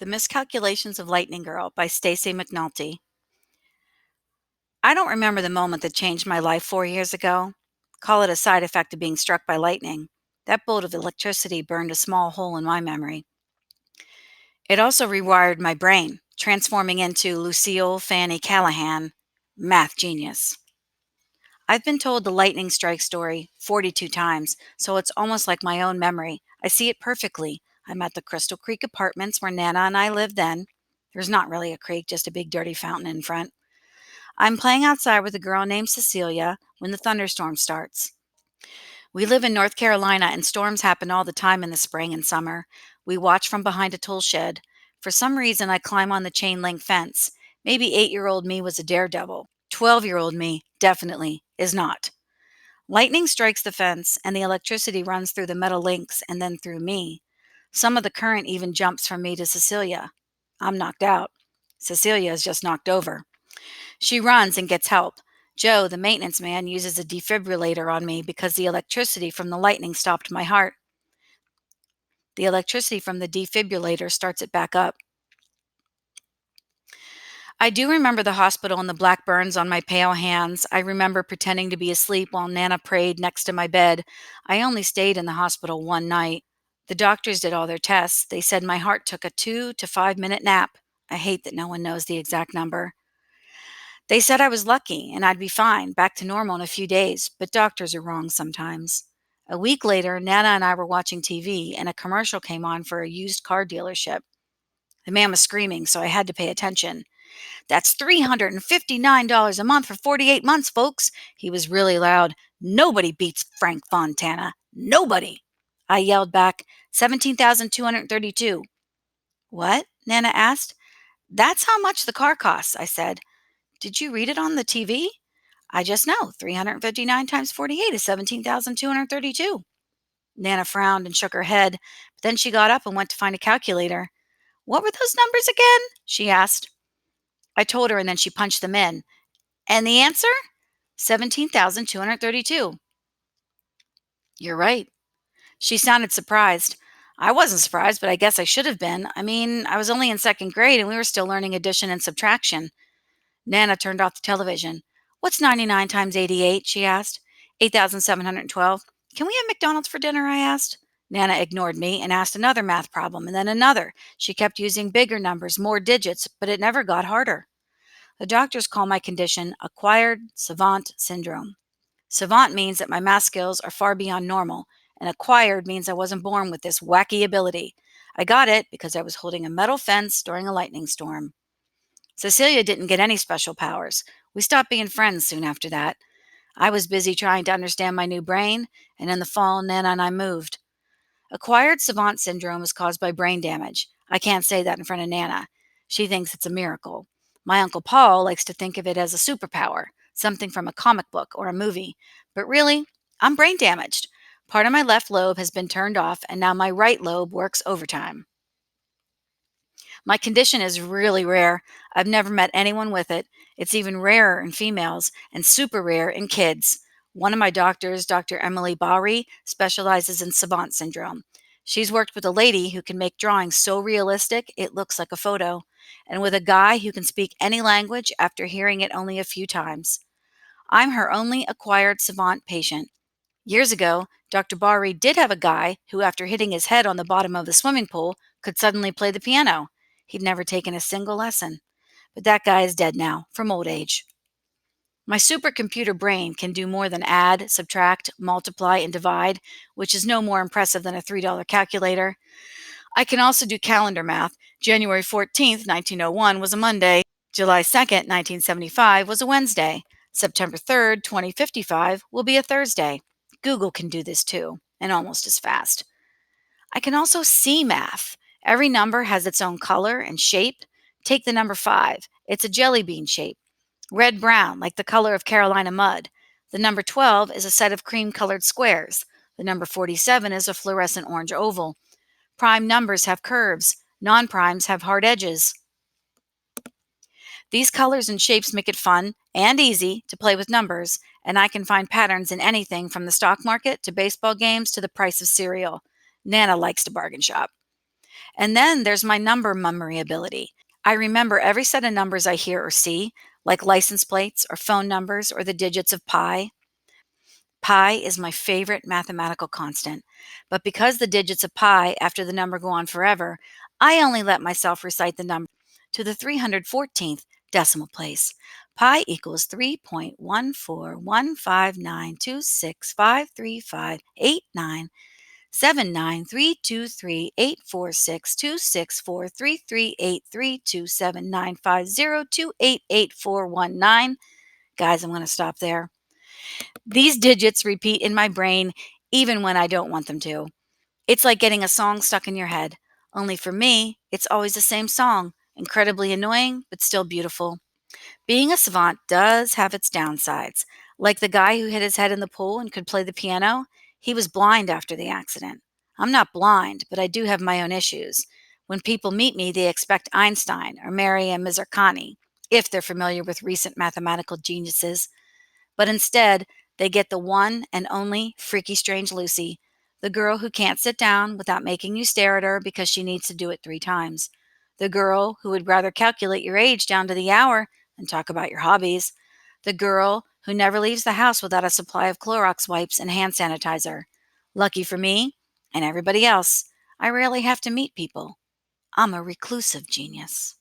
The Miscalculations of Lightning Girl by Stacey McNulty. I don't remember the moment that changed my life 4 years ago. Call it a side effect of being struck by lightning. That bolt of electricity burned a small hole in my memory. It also rewired my brain, transforming into Lucille Fanny Callahan, math genius. I've been told the lightning strike story 42 times, so it's almost like my own memory. I see it perfectly. I'm at the Crystal Creek Apartments where Nana and I lived then. There's not really a creek, just a big dirty fountain in front. I'm playing outside with a girl named Cecilia when the thunderstorm starts. We live in North Carolina and storms happen all the time in the spring and summer. We watch from behind a tool shed. For some reason, I climb on the chain link fence. Maybe 8-year-old me was a daredevil. 12-year-old me definitely is not. Lightning strikes the fence and the electricity runs through the metal links and then through me. Some of the current even jumps from me to Cecilia. I'm knocked out. Cecilia is just knocked over. She runs and gets help. Joe, the maintenance man, uses a defibrillator on me because the electricity from the lightning stopped my heart. The electricity from the defibrillator starts it back up. I do remember the hospital and the black burns on my pale hands. I remember pretending to be asleep while Nana prayed next to my bed. I only stayed in the hospital one night. The doctors did all their tests. They said my heart took a 2 to 5 minute nap. I hate that no one knows the exact number. They said I was lucky and I'd be fine, back to normal in a few days, but doctors are wrong sometimes. A week later, Nana and I were watching TV and a commercial came on for a used car dealership. The man was screaming, so I had to pay attention. "That's $359 a month for 48 months, folks." He was really loud. "Nobody beats Frank Fontana. Nobody." I yelled back, 17,232. "What?" Nana asked. "That's how much the car costs," I said. "Did you read it on the TV?" "I just know. 359 times 48 is 17,232. Nana frowned and shook her head, but then she got up and went to find a calculator. "What were those numbers again?" she asked. I told her and then she punched them in. "And the answer?" 17,232. "You're right." She sounded surprised. I wasn't surprised, but I guess I should have been. I mean, I was only in second grade and we were still learning addition and subtraction. Nana turned off the television. "What's 99 times 88?" she asked. 8,712. "Can we have McDonald's for dinner?" I asked. Nana ignored me and asked another math problem and then another. She kept using bigger numbers, more digits, but it never got harder. The doctors call my condition acquired savant syndrome. Savant means that my math skills are far beyond normal, and acquired means I wasn't born with this wacky ability. I got it because I was holding a metal fence during a lightning storm. Cecilia didn't get any special powers. We stopped being friends soon after that. I was busy trying to understand my new brain, and in the fall, Nana and I moved. Acquired savant syndrome is caused by brain damage. I can't say that in front of Nana. She thinks it's a miracle. My Uncle Paul likes to think of it as a superpower, something from a comic book or a movie. But really, I'm brain damaged. Part of my left lobe has been turned off, and now my right lobe works overtime. My condition is really rare. I've never met anyone with it. It's even rarer in females and super rare in kids. One of my doctors, Dr. Emily Bari, specializes in savant syndrome. She's worked with a lady who can make drawings so realistic it looks like a photo, and with a guy who can speak any language after hearing it only a few times. I'm her only acquired savant patient. Years ago, Dr. Bari did have a guy who, after hitting his head on the bottom of the swimming pool, could suddenly play the piano. He'd never taken a single lesson. But that guy is dead now, from old age. My supercomputer brain can do more than add, subtract, multiply, and divide, which is no more impressive than a $3 calculator. I can also do calendar math. January 14th, 1901 was a Monday. July 2nd, 1975 was a Wednesday. September 3rd, 2055 will be a Thursday. Google can do this too, and almost as fast. I can also see math. Every number has its own color and shape. Take the number 5. It's a jelly bean shape. Red-brown, like the color of Carolina mud. The number 12 is a set of cream-colored squares. The number 47 is a fluorescent orange oval. Prime numbers have curves. Non-primes have hard edges. These colors and shapes make it fun and easy to play with numbers, and I can find patterns in anything from the stock market to baseball games to the price of cereal. Nana likes to bargain shop. And then there's my number memory ability. I remember every set of numbers I hear or see, like license plates or phone numbers or the digits of pi. Pi is my favorite mathematical constant, but because the digits of pi after the number go on forever, I only let myself recite the number to the 314th decimal place. Pi equals 3.14159265338462338327950288419. Guys, I'm going to stop there. These digits repeat in my brain even when I don't want them to. It's like getting a song stuck in your head. Only for me, it's always the same song. Incredibly annoying, but still beautiful. Being a savant does have its downsides. Like the guy who hit his head in the pool and could play the piano, he was blind after the accident. I'm not blind, but I do have my own issues. When people meet me, they expect Einstein or Maria Mazzucati, if they're familiar with recent mathematical geniuses. But instead, they get the one and only Freaky Strange Lucy, the girl who can't sit down without making you stare at her because she needs to do it 3 times. The girl who would rather calculate your age down to the hour than talk about your hobbies. The girl who never leaves the house without a supply of Clorox wipes and hand sanitizer. Lucky for me and everybody else, I rarely have to meet people. I'm a reclusive genius.